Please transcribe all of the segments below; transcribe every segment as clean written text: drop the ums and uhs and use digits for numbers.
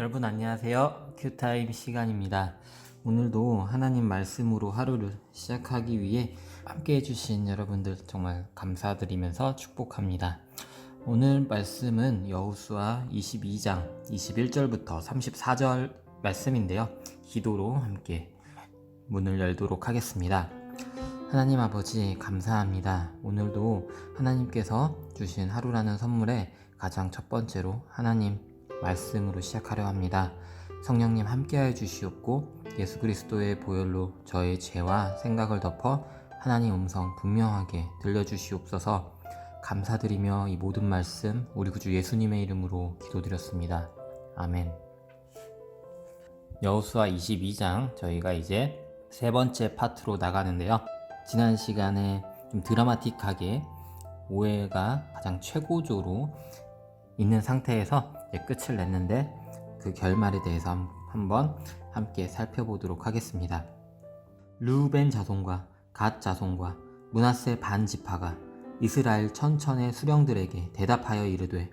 여러분 안녕하세요. 큐타임 시간입니다. 오늘도 하나님 말씀으로 하루를 시작하기 위해 함께 해주신 여러분들 정말 감사드리면서 축복합니다. 오늘 말씀은 여호수아 22장 21절부터 34절 말씀인데요. 기도로 함께 문을 열도록 하겠습니다. 하나님 아버지 감사합니다. 오늘도 하나님께서 주신 하루라는 선물에 가장 첫 번째로 하나님 말씀으로 시작하려 합니다. 성령님 함께하여 주시옵고 예수 그리스도의 보혈로 저의 죄와 생각을 덮어 하나님 음성 분명하게 들려주시옵소서. 감사드리며 이 모든 말씀 우리 구주 예수님의 이름으로 기도드렸습니다. 아멘. 여호수아 22장 저희가 이제 세 번째 파트로 나가는데요. 지난 시간에 좀 드라마틱하게 오해가 가장 최고조로 있는 상태에서 끝을 냈는데 그 결말에 대해서 한번 함께 살펴보도록 하겠습니다. 르우벤 자손과 갓 자손과 므낫세 반 지파가 이스라엘 천천의 수령들에게 대답하여 이르되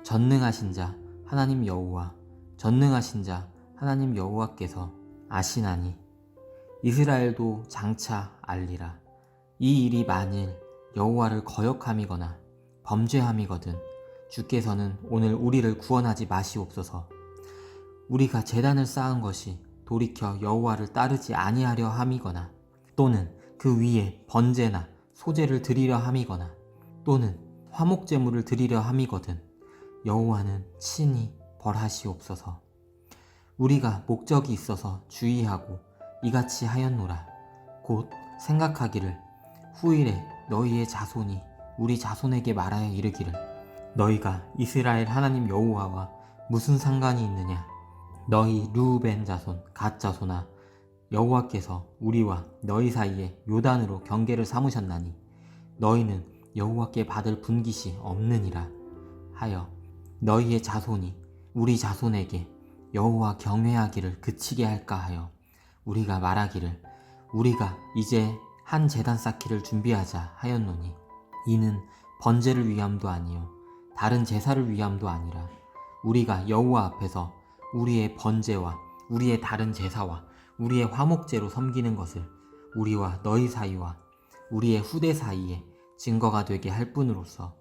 전능하신 자 하나님 여호와 전능하신 자 하나님 여호와께서 아시나니 이스라엘도 장차 알리라. 이 일이 만일 여호와를 거역함이거나 범죄함이거든 주께서는 오늘 우리를 구원하지 마시옵소서. 우리가 제단을 쌓은 것이 돌이켜 여호와를 따르지 아니하려 함이거나 또는 그 위에 번제나 소제를 드리려 함이거나 또는 화목제물을 드리려 함이거든 여호와는 친히 벌하시옵소서. 우리가 목적이 있어서 주의하고 이같이 하였노라. 곧 생각하기를 후일에 너희의 자손이 우리 자손에게 말하여 이르기를 너희가 이스라엘 하나님 여호와와 무슨 상관이 있느냐. 너희 르우벤 자손 갓 자손아 여호와께서 우리와 너희 사이에 요단으로 경계를 삼으셨나니 너희는 여호와께 받을 분깃이 없느니라 하여 너희의 자손이 우리 자손에게 여호와 경외하기를 그치게 할까 하여 우리가 말하기를 우리가 이제 한 제단 쌓기를 준비하자 하였노니 이는 번제를 위함도 아니요 다른 제사를 위함도 아니라 우리가 여호와 앞에서 우리의 번제와 우리의 다른 제사와 우리의 화목제로 섬기는 것을 우리와 너희 사이와 우리의 후대 사이에 증거가 되게 할 뿐으로서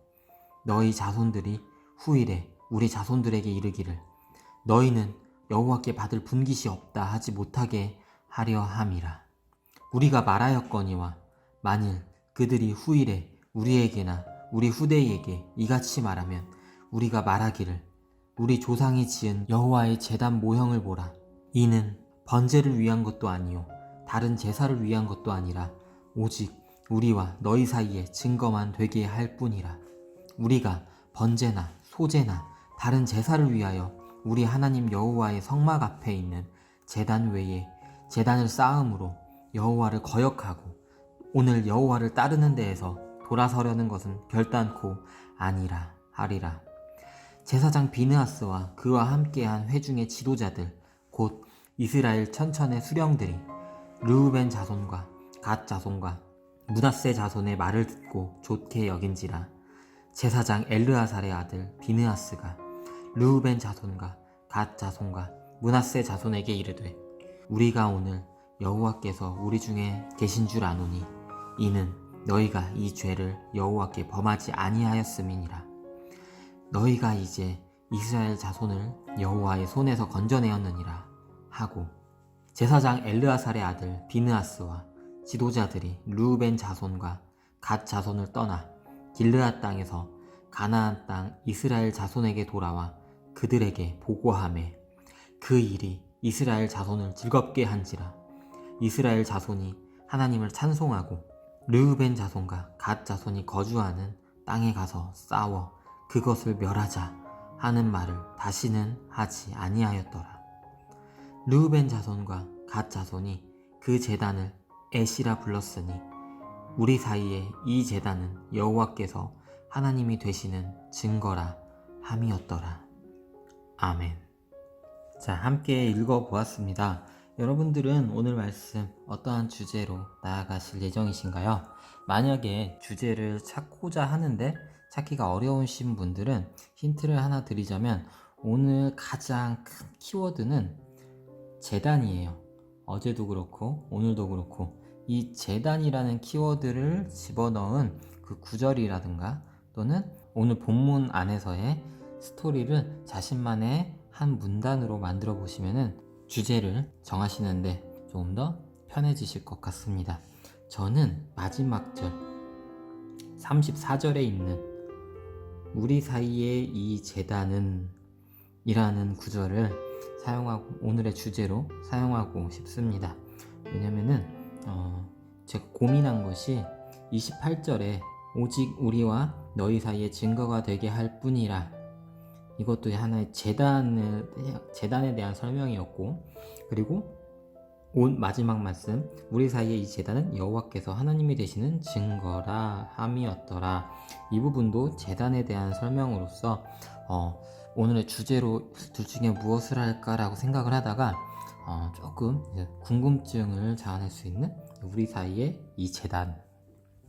너희 자손들이 후일에 우리 자손들에게 이르기를 너희는 여호와께 받을 분깃이 없다 하지 못하게 하려 함이라. 우리가 말하였거니와 만일 그들이 후일에 우리에게나 우리 후대에게 이같이 말하면 우리가 말하기를 우리 조상이 지은 여호와의 제단 모형을 보라. 이는 번제를 위한 것도 아니요 다른 제사를 위한 것도 아니라 오직 우리와 너희 사이에 증거만 되게 할 뿐이라. 우리가 번제나 소제나 다른 제사를 위하여 우리 하나님 여호와의 성막 앞에 있는 제단 외에 제단을 쌓음으로 여호와를 거역하고 오늘 여호와를 따르는 데에서 돌아서려는 것은 결단코 아니라 하리라. 제사장 비느하스와 그와 함께한 회중의 지도자들 곧 이스라엘 천천의 수령들이 르우벤 자손과 갓 자손과 므낫세 자손의 말을 듣고 좋게 여긴지라. 제사장 엘르아살의 아들 비느하스가 르우벤 자손과 갓 자손과 므낫세 자손에게 이르되 우리가 오늘 여호와께서 우리 중에 계신 줄 아노니 이는 너희가 이 죄를 여호와께 범하지 아니하였음이니라. 너희가 이제 이스라엘 자손을 여호와의 손에서 건져내었느니라 하고 제사장 엘르아살의 아들 비느하스와 지도자들이 르우벤 자손과 갓 자손을 떠나 길르앗 땅에서 가나안 땅 이스라엘 자손에게 돌아와 그들에게 보고하매 그 일이 이스라엘 자손을 즐겁게 한지라. 이스라엘 자손이 하나님을 찬송하고 르우벤 자손과 갓 자손이 거주하는 땅에 가서 싸워 그것을 멸하자 하는 말을 다시는 하지 아니하였더라. 르우벤 자손과 갓 자손이 그 제단을 에시라 불렀으니 우리 사이에 이 제단은 여호와께서 하나님이 되시는 증거라 함이었더라. 아멘. 자, 함께 읽어보았습니다. 여러분들은 오늘 말씀 어떠한 주제로 나아가실 예정이신가요? 만약에 주제를 찾고자 하는데 찾기가 어려우신 분들은 힌트를 하나 드리자면 오늘 가장 큰 키워드는 제단이에요. 어제도 그렇고 오늘도 그렇고 이 제단이라는 키워드를 집어넣은 그 구절이라든가 또는 오늘 본문 안에서의 스토리를 자신만의 한 문단으로 만들어 보시면은 주제를 정하시는데 조금 더 편해지실 것 같습니다. 저는 마지막 절 34절에 있는 우리 사이의 이 제단은 이라는 구절을 사용하고 오늘의 주제로 사용하고 싶습니다. 왜냐면은 제가 고민한 것이 28절에 오직 우리와 너희 사이에 증거가 되게 할 뿐이라, 이것도 하나의 제단에 대한 설명이었고, 그리고 마지막 말씀 우리 사이의 이 제단은 여호와께서 하나님이 되시는 증거라 함이었더라. 이 부분도 제단에 대한 설명으로서 오늘의 주제로 둘 중에 무엇을 할까라고 생각을 하다가 조금 궁금증을 자아낼 수 있는 우리 사이의 이 제단,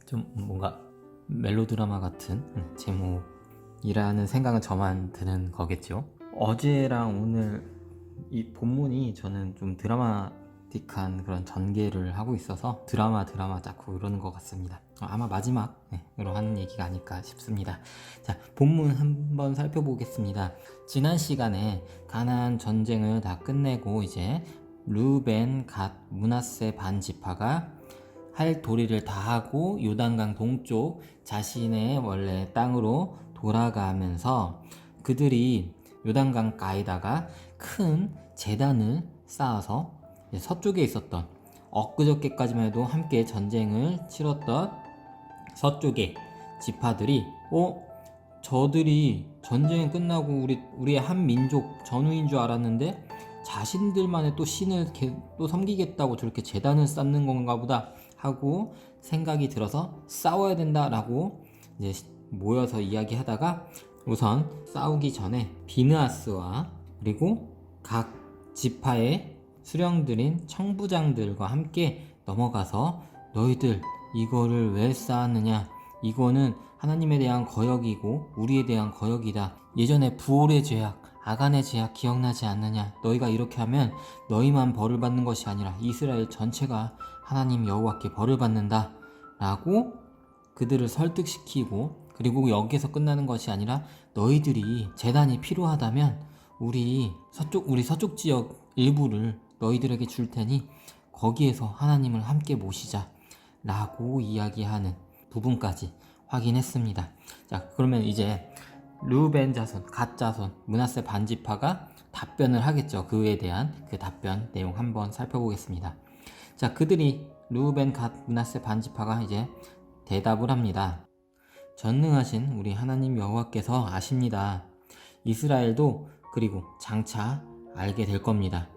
좀 뭔가 멜로드라마 같은 제목이라는 생각은 저만 드는 거겠죠. 어제랑 오늘 이 본문이 저는 좀 드라마틱한 그런 전개를 하고 있어서 드라마 자꾸 그러는 것 같습니다. 아마 마지막으로 하는 얘기가 아닐까 싶습니다. 자, 본문 한번 살펴보겠습니다. 지난 시간에 가나안 전쟁을 다 끝내고 이제 르우벤, 갓, 므낫세 반 지파가 할 도리를 다 하고 요단강 동쪽 자신의 원래 땅으로 돌아가면서 그들이 요단강 가에다가 큰 제단을 쌓아서 서쪽에 있었던, 엊그저께까지만 해도 함께 전쟁을 치렀던 서쪽의 지파들이 저들이 전쟁이 끝나고 우리의 한 민족 전우인 줄 알았는데 자신들만의 또 신을 또 섬기겠다고 저렇게 제단을 쌓는 건가 보다 하고 생각이 들어서 싸워야 된다라고 이제 모여서 이야기하다가, 우선 싸우기 전에 비느하스와 그리고 각 지파의 수령들인 청부장들과 함께 넘어가서 너희들 이거를 왜 쌓았느냐, 이거는 하나님에 대한 거역이고 우리에 대한 거역이다. 예전에 부올의 죄악, 아간의 죄악 기억나지 않느냐. 너희가 이렇게 하면 너희만 벌을 받는 것이 아니라 이스라엘 전체가 하나님 여호와께 벌을 받는다 라고 그들을 설득시키고, 그리고 여기서 끝나는 것이 아니라 너희들이 제단이 필요하다면 우리 서쪽 지역 일부를 너희들에게 줄 테니 거기에서 하나님을 함께 모시자 라고 이야기하는 부분까지 확인했습니다. 자, 그러면 이제 르우벤 자손, 갓 자손, 므낫세 반지파가 답변을 하겠죠. 그에 대한 그 답변 내용 한번 살펴보겠습니다. 자, 그들이 르우벤, 갓, 므낫세 반지파가 이제 대답을 합니다. 전능하신 우리 하나님 여호와께서 아십니다. 이스라엘도 그리고 장차 알게 될 겁니다.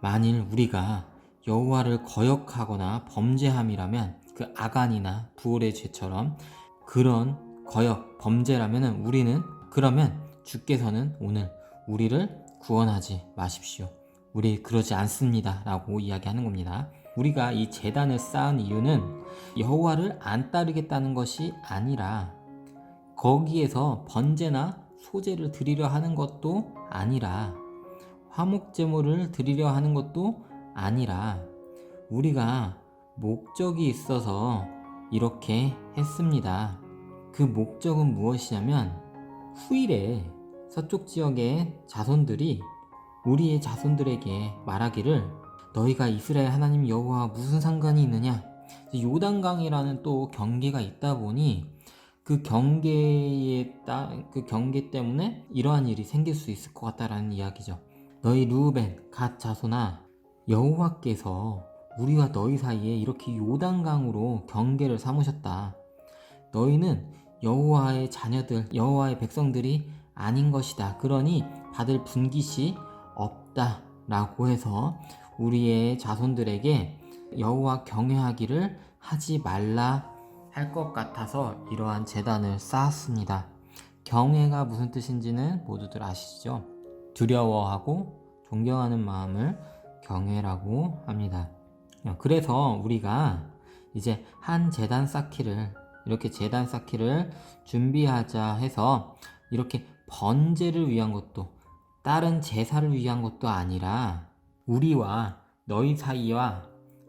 만일 우리가 여호와를 거역하거나 범죄함이라면, 그 아간이나 부올의 죄처럼 그런 거역, 범죄라면 그러면 주께서는 오늘 우리를 구원하지 마십시오. 우리 그러지 않습니다 라고 이야기하는 겁니다. 우리가 이 제단을 쌓은 이유는 여호와를 안 따르겠다는 것이 아니라, 거기에서 번제나 소제를 드리려 하는 것도 아니라, 화목제물을 드리려 하는 것도 아니라, 우리가 목적이 있어서 이렇게 했습니다. 그 목적은 무엇이냐면, 후일에 서쪽 지역의 자손들이 우리의 자손들에게 말하기를 너희가 이스라엘 하나님 여호와와 무슨 상관이 있느냐. 요단강이라는 또 경계가 있다 보니 그 경계 때문에 이러한 일이 생길 수 있을 것 같다라는 이야기죠. 너희 르우벤, 갓 자손아, 여호와께서 우리와 너희 사이에 이렇게 요단강으로 경계를 삼으셨다. 너희는 여호와의 자녀들, 여호와의 백성들이 아닌 것이다. 그러니 받을 분깃이 없다 라고 해서 우리의 자손들에게 여호와 경외하기를 하지 말라 할 것 같아서 이러한 제단을 쌓았습니다. 경외가 무슨 뜻인지는 모두들 아시죠? 두려워하고 존경하는 마음을 경외라고 합니다. 그래서 우리가 이제 이렇게 제단 쌓기를 준비하자 해서 이렇게 번제를 위한 것도 다른 제사를 위한 것도 아니라 우리와 너희 사이와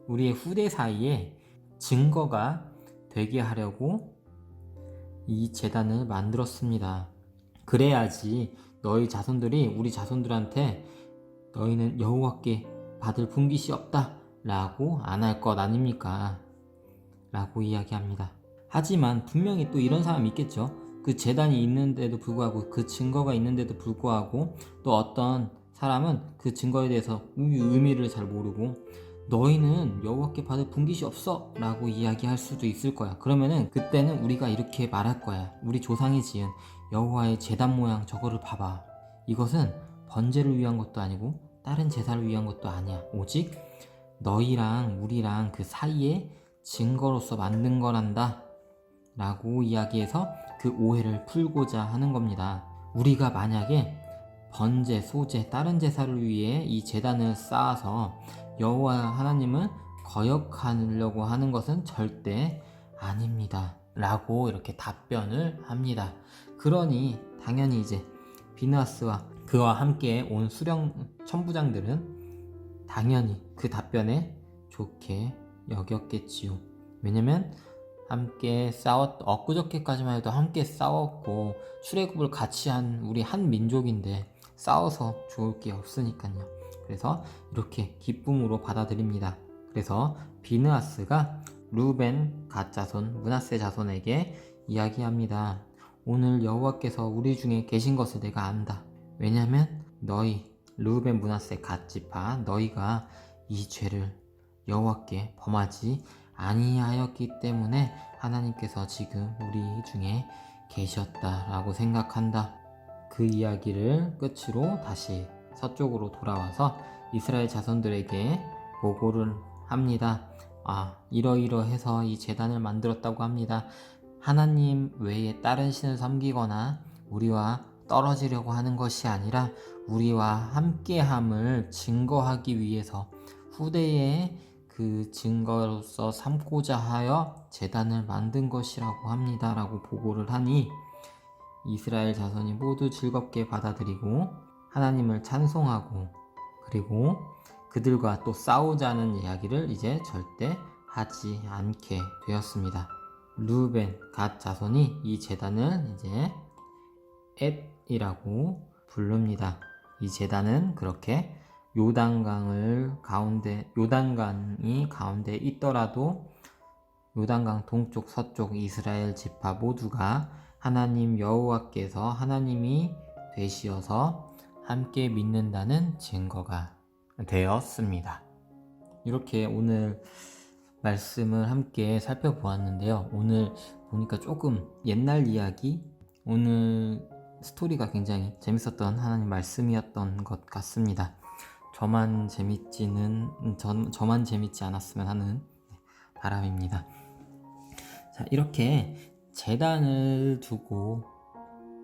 우리의 후대 사이에 증거가 되게 하려고 이 제단을 만들었습니다. 그래야지 너희 자손들이 우리 자손들한테 너희는 여호와께 받을 분깃이 없다 라고 안 할 것 아닙니까? 라고 이야기합니다. 하지만 분명히 또 이런 사람이 있겠죠. 그 제단이 있는데도 불구하고, 그 증거가 있는데도 불구하고, 또 어떤 사람은 그 증거에 대해서 의미를 잘 모르고 너희는 여호와께 받을 분깃이 없어 라고 이야기할 수도 있을 거야. 그러면은 그때는 우리가 이렇게 말할 거야. 우리 조상이 지은 여호와의 제단 모양 저거를 봐봐. 이것은 번제를 위한 것도 아니고 다른 제사를 위한 것도 아니야. 오직 너희랑 우리랑 그 사이에 증거로서 만든 거란다 라고 이야기해서 그 오해를 풀고자 하는 겁니다. 우리가 만약에 번제, 소제, 다른 제사를 위해 이 제단을 쌓아서 여호와 하나님을 거역하려고 하는 것은 절대 아닙니다 라고 이렇게 답변을 합니다. 그러니 당연히 이제 비느하스와 그와 함께 온 수령 천부장들은 당연히 그 답변에 좋게 여겼겠지요. 왜냐면 함께 엊그저께까지만 해도 함께 싸웠고 출애굽을 같이 한 우리 한 민족인데 싸워서 좋을 게 없으니까요. 그래서 이렇게 기쁨으로 받아들입니다. 그래서 비느하스가 루벤 갓 자손 므낫세 자손에게 이야기합니다. 오늘 여호와께서 우리 중에 계신 것을 내가 안다. 왜냐하면 너희 루벤 므낫세 갓 지파 너희가 이 죄를 여호와께 범하지 아니하였기 때문에 하나님께서 지금 우리 중에 계셨다라고 생각한다. 그 이야기를 끝으로 다시 서쪽으로 돌아와서 이스라엘 자손들에게 보고를 합니다. 이러이러해서 이 제단을 만들었다고 합니다. 하나님 외에 다른 신을 섬기거나 우리와 떨어지려고 하는 것이 아니라 우리와 함께함을 증거하기 위해서 후대에 그 증거로서 삼고자 하여 제단을 만든 것이라고 합니다 라고 보고를 하니 이스라엘 자손이 모두 즐겁게 받아들이고 하나님을 찬송하고, 그리고 그들과 또 싸우자는 이야기를 이제 절대 하지 않게 되었습니다. 루벤 갓 자손이 이 제단을 이제 엣이라고 부릅니다. 이 제단은 그렇게 요단강이 가운데 있더라도 요단강 동쪽 서쪽 이스라엘 지파 모두가 하나님 여호와께서 하나님이 되시어서 함께 믿는다는 증거가 되었습니다. 이렇게 오늘 말씀을 함께 살펴보았는데요. 오늘 보니까 조금 옛날 이야기, 오늘 스토리가 굉장히 재밌었던 하나님 말씀이었던 것 같습니다. 저만 재밌지 않았으면 하는 바람입니다. 자, 이렇게 제단을 두고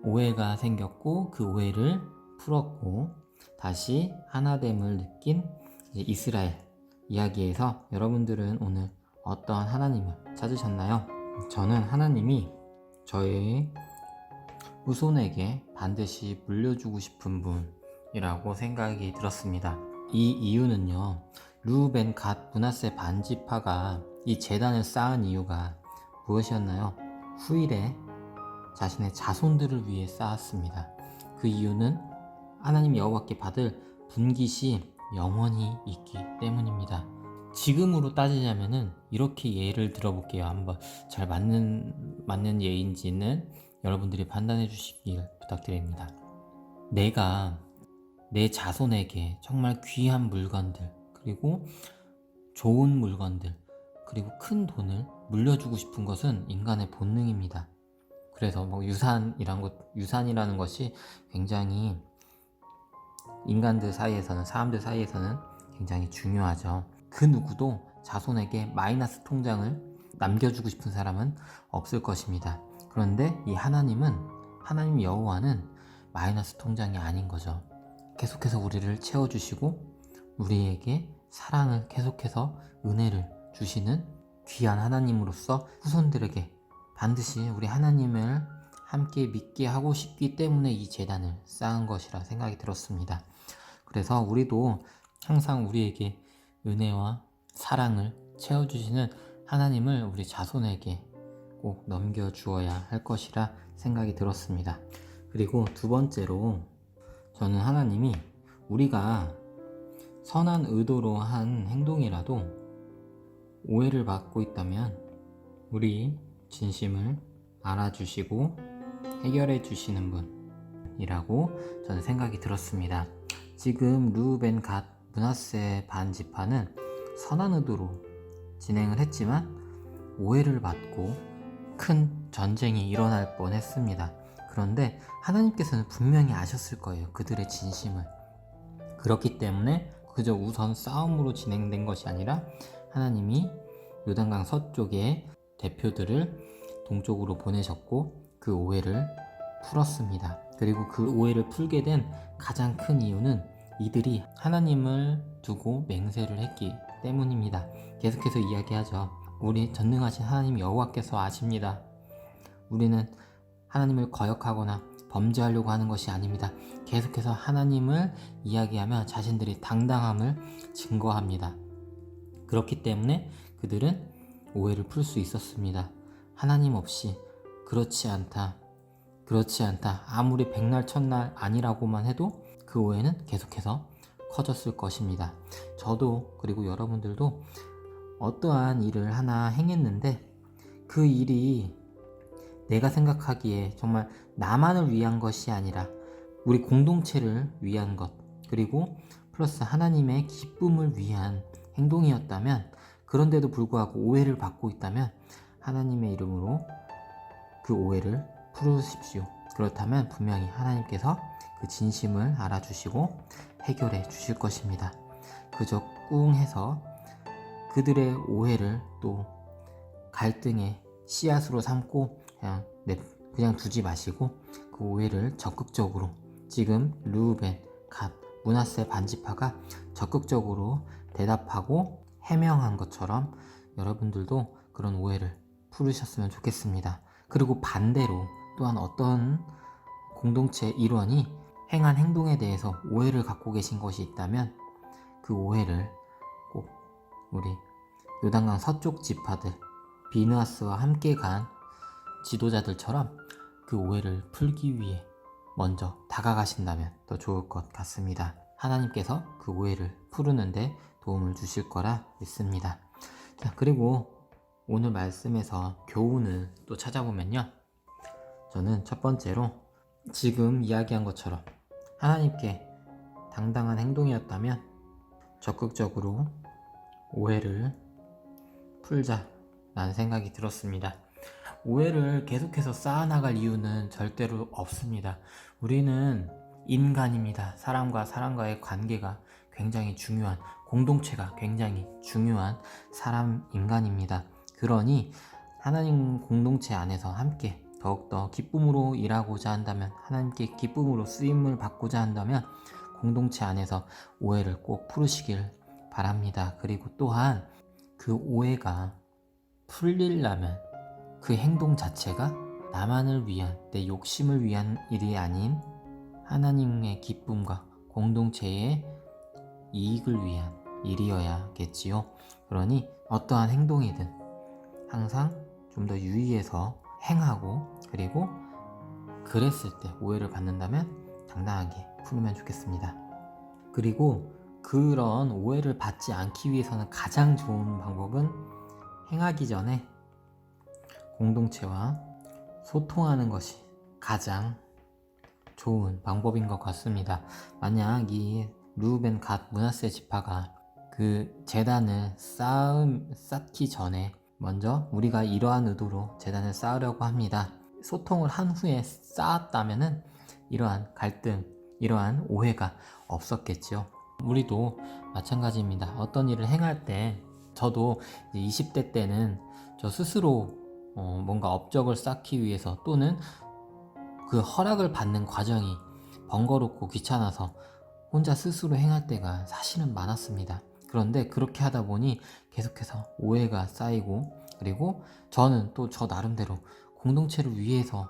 오해가 생겼고 그 오해를 풀었고 다시 하나됨을 느낀 이스라엘 이야기에서 여러분들은 오늘 어떤 하나님을 찾으셨나요? 저는 하나님이 저의 후손에게 반드시 물려주고 싶은 분이라고 생각이 들었습니다. 이 이유는요, 루벤 갓 므낫세 반지파가 이 제단을 쌓은 이유가 무엇이었나요? 후일에 자신의 자손들을 위해 쌓았습니다. 그 이유는 하나님 여호와께 받을 분깃이 영원히 있기 때문입니다. 지금으로 따지자면은 이렇게 예를 들어볼게요. 한번 잘 맞는 예인지는 여러분들이 판단해 주시길 부탁드립니다. 내가 내 자손에게 정말 귀한 물건들, 그리고 좋은 물건들, 그리고 큰 돈을 물려주고 싶은 것은 인간의 본능입니다. 그래서 유산이라는 것이 굉장히 인간들 사이에서는, 사람들 사이에서는 굉장히 중요하죠. 그 누구도 자손에게 마이너스 통장을 남겨주고 싶은 사람은 없을 것입니다. 그런데 이 하나님 여호와는 마이너스 통장이 아닌 거죠. 계속해서 우리를 채워주시고 우리에게 사랑을 계속해서 은혜를 주시는 귀한 하나님으로서 후손들에게 반드시 우리 하나님을 함께 믿게 하고 싶기 때문에 이 제단을 쌓은 것이라 생각이 들었습니다. 그래서 우리도 항상 우리에게 은혜와 사랑을 채워주시는 하나님을 우리 자손에게 꼭 넘겨주어야 할 것이라 생각이 들었습니다. 그리고 두 번째로 저는 하나님이 우리가 선한 의도로 한 행동이라도 오해를 받고 있다면 우리 진심을 알아주시고 해결해 주시는 분이라고 저는 생각이 들었습니다. 지금 르우벤 갓 므낫세 반 지파는 선한 의도로 진행을 했지만 오해를 받고 큰 전쟁이 일어날 뻔했습니다. 그런데 하나님께서는 분명히 아셨을 거예요, 그들의 진심을. 그렇기 때문에 그저 우선 싸움으로 진행된 것이 아니라 하나님이 요단강 서쪽에 대표들을 동쪽으로 보내셨고 그 오해를 풀었습니다. 그리고 그 오해를 풀게 된 가장 큰 이유는 이들이 하나님을 두고 맹세를 했기 때문입니다. 계속해서 이야기하죠. 우리 전능하신 하나님 여호와께서 아십니다. 우리는 하나님을 거역하거나 범죄하려고 하는 것이 아닙니다. 계속해서 하나님을 이야기하며 자신들이 당당함을 증거합니다. 그렇기 때문에 그들은 오해를 풀 수 있었습니다. 하나님 없이 그렇지 않다, 아무리 백날 첫날 아니라고만 해도 그 오해는 계속해서 커졌을 것입니다. 저도 그리고 여러분들도 어떠한 일을 하나 행했는데 그 일이 내가 생각하기에 정말 나만을 위한 것이 아니라 우리 공동체를 위한 것, 그리고 플러스 하나님의 기쁨을 위한 행동이었다면, 그런데도 불구하고 오해를 받고 있다면 하나님의 이름으로 그 오해를 풀으십시오. 그렇다면 분명히 하나님께서 그 진심을 알아주시고 해결해 주실 것입니다. 그저 꿍 해서 그들의 오해를 또 갈등의 씨앗으로 삼고 그냥 두지 마시고 그 오해를 적극적으로, 지금 르우벤, 갓, 므낫세 반지파가 적극적으로 대답하고 해명한 것처럼 여러분들도 그런 오해를 풀으셨으면 좋겠습니다. 그리고 반대로 또한 어떤 공동체 일원이 행한 행동에 대해서 오해를 갖고 계신 것이 있다면 그 오해를 꼭 우리 요단강 서쪽 지파들, 비느하스와 함께 간 지도자들처럼 그 오해를 풀기 위해 먼저 다가가신다면 더 좋을 것 같습니다. 하나님께서 그 오해를 푸르는데 도움을 주실 거라 믿습니다. 자, 그리고 오늘 말씀에서 교훈을 또 찾아보면요, 저는 첫 번째로 지금 이야기한 것처럼 하나님께 당당한 행동이었다면 적극적으로 오해를 풀자라는 생각이 들었습니다. 오해를 계속해서 쌓아나갈 이유는 절대로 없습니다. 우리는 인간입니다. 사람과 사람과의 관계가 굉장히 중요한, 공동체가 굉장히 중요한 인간입니다. 그러니 하나님 공동체 안에서 함께 더욱더 기쁨으로 일하고자 한다면, 하나님께 기쁨으로 쓰임을 받고자 한다면 공동체 안에서 오해를 꼭 풀으시길 바랍니다. 그리고 또한 그 오해가 풀리려면 그 행동 자체가 나만을 위한, 내 욕심을 위한 일이 아닌 하나님의 기쁨과 공동체의 이익을 위한 일이어야겠지요. 그러니 어떠한 행동이든 항상 좀 더 유의해서 행하고, 그리고 그랬을 때 오해를 받는다면 당당하게 풀면 좋겠습니다. 그리고 그런 오해를 받지 않기 위해서는 가장 좋은 방법은 행하기 전에 공동체와 소통하는 것이 가장 좋은 방법인 것 같습니다. 만약 이 르우벤 갓 므낫세 지파가 그 제단을 쌓기 전에 먼저 우리가 이러한 의도로 제단을 쌓으려고 합니다, 소통을 한 후에 쌓았다면은 이러한 갈등, 이러한 오해가 없었겠죠. 우리도 마찬가지입니다. 어떤 일을 행할 때, 저도 20대 때는 저 스스로 뭔가 업적을 쌓기 위해서, 또는 그 허락을 받는 과정이 번거롭고 귀찮아서 혼자 스스로 행할 때가 사실은 많았습니다. 그런데 그렇게 하다 보니 계속해서 오해가 쌓이고, 그리고 저는 또 저 나름대로 공동체를 위해서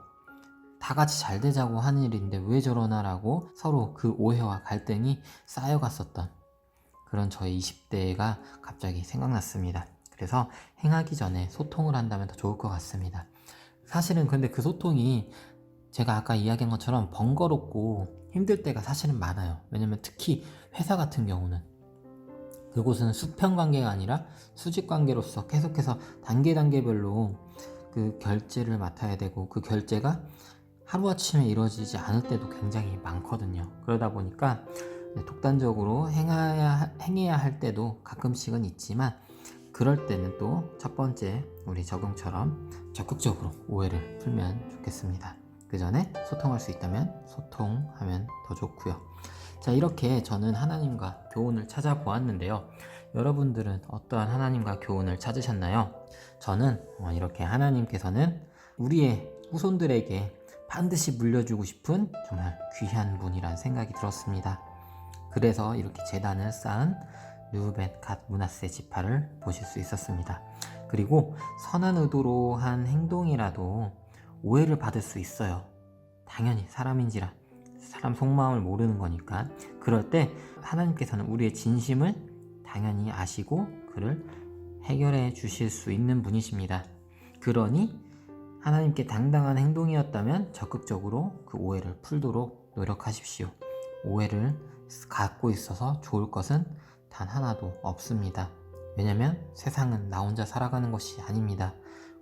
다 같이 잘 되자고 하는 일인데 왜 저러나라고 서로 그 오해와 갈등이 쌓여갔었던 그런 저의 20대가 갑자기 생각났습니다. 그래서 행하기 전에 소통을 한다면 더 좋을 것 같습니다. 사실은 근데 그 소통이 제가 아까 이야기한 것처럼 번거롭고 힘들 때가 사실은 많아요. 왜냐면 특히 회사 같은 경우는 그곳은 수평 관계가 아니라 수직 관계로서 계속해서 단계별로 그 결제를 맡아야 되고 그 결제가 하루아침에 이루어지지 않을 때도 굉장히 많거든요. 그러다 보니까 독단적으로 행해야 할 때도 가끔씩은 있지만 그럴 때는 또 첫 번째 우리 적용처럼 적극적으로 오해를 풀면 좋겠습니다. 그 전에 소통할 수 있다면 소통하면 더 좋고요. 자, 이렇게 저는 하나님과 교훈을 찾아보았는데요. 여러분들은 어떠한 하나님과 교훈을 찾으셨나요? 저는 이렇게 하나님께서는 우리의 후손들에게 반드시 물려주고 싶은 정말 귀한 분이란 생각이 들었습니다. 그래서 이렇게 제단을 쌓은 르우벤 갓 므낫세 지파를 보실 수 있었습니다. 그리고 선한 의도로 한 행동이라도 오해를 받을 수 있어요. 당연히 사람인지라 사람 속마음을 모르는 거니까. 그럴 때 하나님께서는 우리의 진심을 당연히 아시고 그를 해결해 주실 수 있는 분이십니다. 그러니 하나님께 당당한 행동이었다면 적극적으로 그 오해를 풀도록 노력하십시오. 오해를 갖고 있어서 좋을 것은 단 하나도 없습니다. 왜냐면 세상은 나 혼자 살아가는 것이 아닙니다.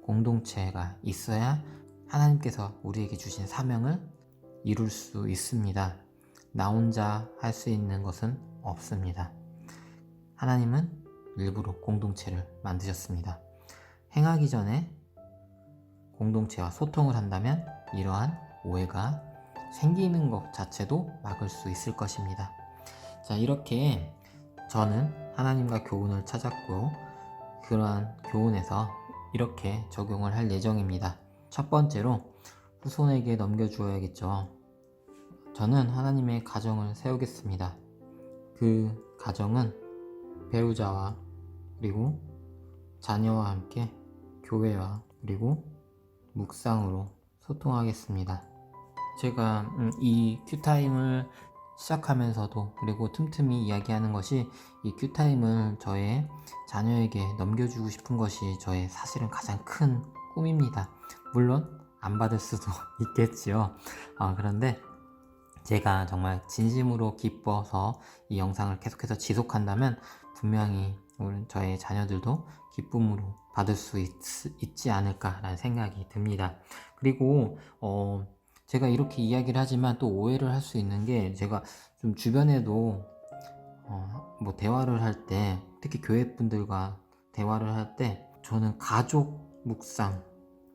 공동체가 있어야 하나님께서 우리에게 주신 사명을 이룰 수 있습니다. 나 혼자 할 수 있는 것은 없습니다. 하나님은 일부러 공동체를 만드셨습니다. 행하기 전에 공동체와 소통을 한다면 이러한 오해가 생기는 것 자체도 막을 수 있을 것입니다. 자, 이렇게 저는 하나님과 교훈을 찾았고 그러한 교훈에서 이렇게 적용을 할 예정입니다. 첫 번째로 후손에게 넘겨주어야겠죠. 저는 하나님의 가정을 세우겠습니다. 그 가정은 배우자와 그리고 자녀와 함께 교회와 그리고 묵상으로 소통하겠습니다. 제가 이 큐타임을 시작하면서도 그리고 틈틈이 이야기하는 것이 이 큐타임을 저의 자녀에게 넘겨주고 싶은 것이 저의 사실은 가장 큰 꿈입니다. 물론 안 받을 수도 있겠지요. 그런데 제가 정말 진심으로 기뻐서 이 영상을 계속해서 지속한다면 분명히 저의 자녀들도 기쁨으로 받을 수 있지 않을까라는 생각이 듭니다. 그리고 제가 이렇게 이야기를 하지만 또 오해를 할 수 있는 게 제가 좀 주변에도 뭐 대화를 할 때 특히 교회 분들과 대화를 할 때 저는 가족 묵상,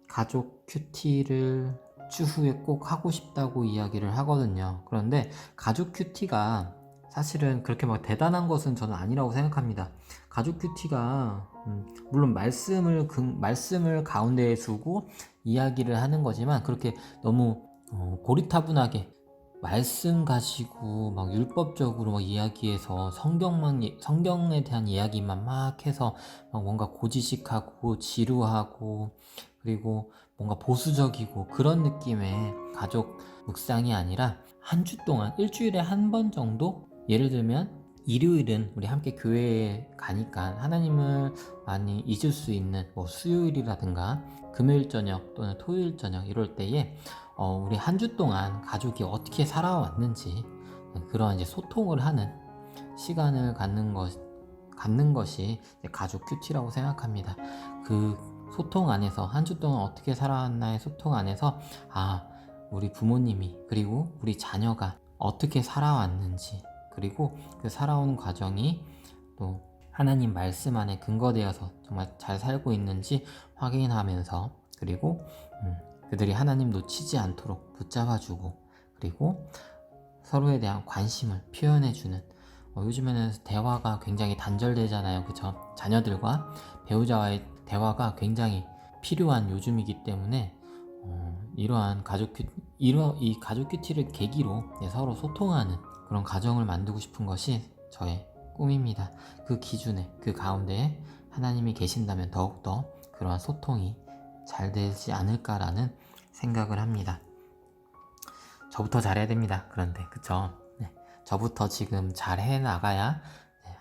가족 큐티를 추후에 꼭 하고 싶다고 이야기를 하거든요. 그런데 가족 큐티가 사실은 그렇게 막 대단한 것은 저는 아니라고 생각합니다. 가족 큐티가 물론 말씀을 가운데에 두고 이야기를 하는 거지만 그렇게 너무 고리타분하게 말씀 가지고 막 율법적으로 막 이야기해서 성경에 대한 이야기만 막 해서 막 뭔가 고지식하고 지루하고 그리고 뭔가 보수적이고 그런 느낌의 가족 묵상이 아니라 한 주 동안 일주일에 한 번 정도, 예를 들면 일요일은 우리 함께 교회에 가니까 하나님을 많이 잊을 수 있는 뭐 수요일이라든가 금요일 저녁 또는 토요일 저녁 이럴 때에 우리 한 주 동안 가족이 어떻게 살아왔는지 그런 이제 소통을 하는 시간을 갖는 것이 가족 큐티라고 생각합니다. 그 소통 안에서 한 주 동안 어떻게 살아왔나의 소통 안에서 우리 부모님이 그리고 우리 자녀가 어떻게 살아왔는지 그리고 그 살아오는 과정이 또 하나님 말씀 안에 근거되어서 정말 잘 살고 있는지 확인하면서 그리고 그들이 하나님 놓치지 않도록 붙잡아주고 그리고 서로에 대한 관심을 표현해주는 요즘에는 대화가 굉장히 단절되잖아요. 그쵸? 자녀들과 배우자와의 대화가 굉장히 필요한 요즘이기 때문에 이러한 이 가족 큐티를 계기로 서로 소통하는 그런 가정을 만들고 싶은 것이 저의 꿈입니다. 그 기준에 그 가운데에 하나님이 계신다면 더욱더 그러한 소통이 잘 되지 않을까라는 생각을 합니다. 저부터 잘해야 됩니다. 그런데 그쵸? 네, 저부터 지금 잘해 나가야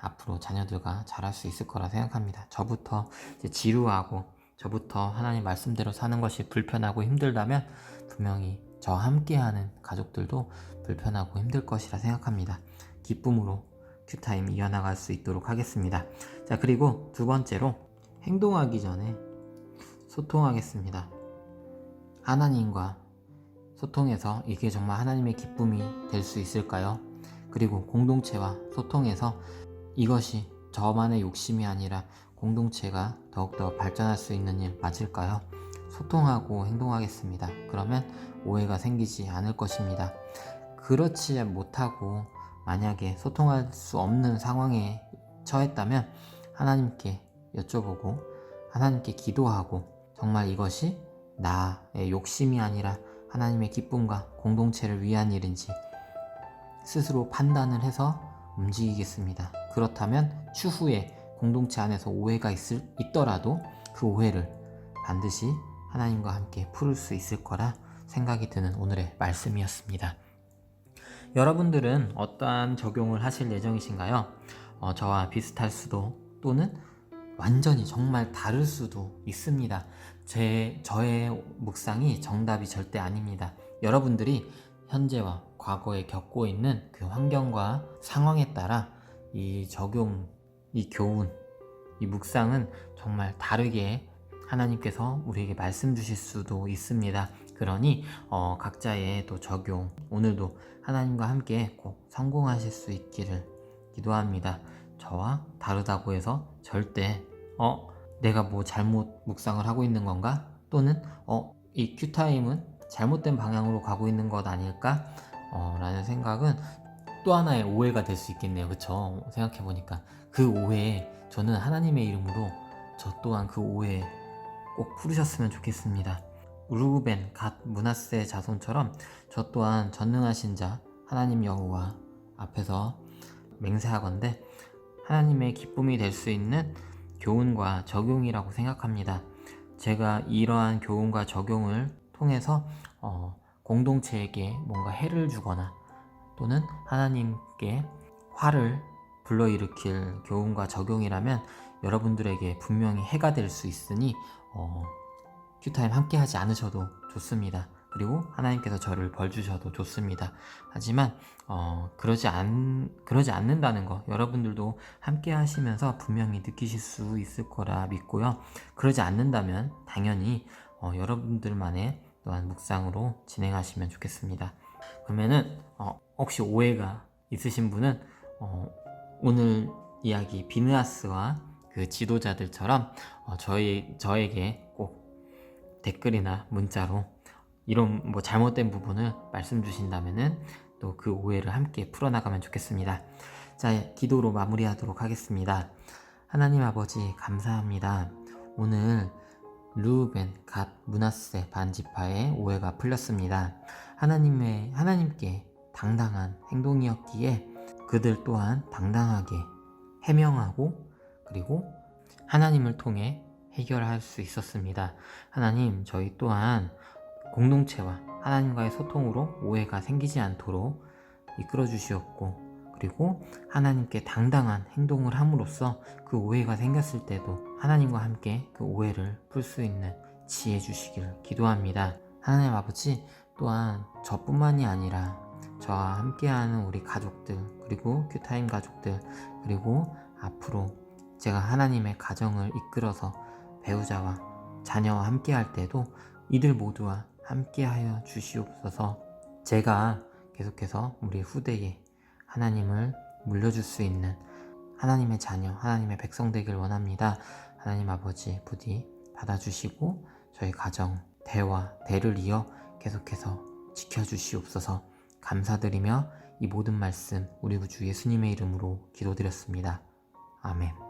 앞으로 자녀들과 잘할 수 있을 거라 생각합니다. 저부터 이제 지루하고 저부터 하나님 말씀대로 사는 것이 불편하고 힘들다면 분명히 저와 함께하는 가족들도 불편하고 힘들 것이라 생각합니다. 기쁨으로 큐타임 이어나갈 수 있도록 하겠습니다. 자, 그리고 두 번째로 행동하기 전에 소통하겠습니다. 하나님과 소통해서 이게 정말 하나님의 기쁨이 될 수 있을까요? 그리고 공동체와 소통해서 이것이 저만의 욕심이 아니라 공동체가 더욱더 발전할 수 있는 일 맞을까요? 소통하고 행동하겠습니다. 그러면 오해가 생기지 않을 것입니다. 그렇지 못하고 만약에 소통할 수 없는 상황에 처했다면 하나님께 여쭤보고 하나님께 기도하고 정말 이것이 나의 욕심이 아니라 하나님의 기쁨과 공동체를 위한 일인지 스스로 판단을 해서 움직이겠습니다. 그렇다면 추후에 공동체 안에서 오해가 있더라도 그 오해를 반드시 하나님과 함께 풀을 수 있을 거라 생각이 드는 오늘의 말씀이었습니다. 여러분들은 어떠한 적용을 하실 예정이신가요? 저와 비슷할 수도 또는 완전히 정말 다를 수도 있습니다. 저의 묵상이 정답이 절대 아닙니다. 여러분들이 현재와 과거에 겪고 있는 그 환경과 상황에 따라 이 적용, 이 교훈, 이 묵상은 정말 다르게 하나님께서 우리에게 말씀 주실 수도 있습니다. 그러니 각자의 또 적용, 오늘도 하나님과 함께 꼭 성공하실 수 있기를 기도합니다. 저와 다르다고 해서 절대 내가 뭐 잘못 묵상을 하고 있는 건가? 또는 이 큐타임은 잘못된 방향으로 가고 있는 것 아닐까? 라는 생각은 또 하나의 오해가 될 수 있겠네요. 그쵸? 생각해보니까 그 오해에 저는 하나님의 이름으로 저 또한 그 오해 꼭 풀으셨으면 좋겠습니다. 루벤, 갓, 므낫세 자손처럼 저 또한 전능하신 자 하나님 여호와 앞에서 맹세하건대 하나님의 기쁨이 될 수 있는 교훈과 적용이라고 생각합니다. 제가 이러한 교훈과 적용을 통해서 공동체에게 뭔가 해를 주거나 또는 하나님께 화를 불러일으킬 교훈과 적용이라면 여러분들에게 분명히 해가 될 수 있으니 큐타임 함께 하지 않으셔도 좋습니다. 그리고 하나님께서 저를 벌 주셔도 좋습니다. 하지만 그러지 않는다는 거 여러분들도 함께 하시면서 분명히 느끼실 수 있을 거라 믿고요. 그러지 않는다면 당연히 여러분들만의 또한 묵상으로 진행하시면 좋겠습니다. 그러면은 혹시 오해가 있으신 분은 오늘 이야기 비느하스와 그 지도자들처럼 저에게 꼭 댓글이나 문자로 이런 뭐 잘못된 부분을 말씀 주신다면은 또 그 오해를 함께 풀어나가면 좋겠습니다. 자, 기도로 마무리하도록 하겠습니다. 하나님 아버지 감사합니다. 오늘 르우벤, 갓, 므낫세 반지파의 오해가 풀렸습니다. 하나님께 당당한 행동이었기에 그들 또한 당당하게 해명하고 그리고 하나님을 통해 해결할 수 있었습니다. 하나님, 저희 또한 공동체와 하나님과의 소통으로 오해가 생기지 않도록 이끌어 주시었고 그리고 하나님께 당당한 행동을 함으로써 그 오해가 생겼을 때도 하나님과 함께 그 오해를 풀 수 있는 지혜 주시기를 기도합니다. 하나님 아버지, 또한 저뿐만이 아니라 저와 함께하는 우리 가족들 그리고 큐타임 가족들 그리고 앞으로 제가 하나님의 가정을 이끌어서 배우자와 자녀와 함께할 때도 이들 모두와 함께하여 주시옵소서. 제가 계속해서 우리 후대에 하나님을 물려줄 수 있는 하나님의 자녀, 하나님의 백성 되길 원합니다. 하나님 아버지 부디 받아주시고 저희 가정 대와 대를 이어 계속해서 지켜주시옵소서. 감사드리며 이 모든 말씀 우리 구주 예수님의 이름으로 기도드렸습니다. 아멘.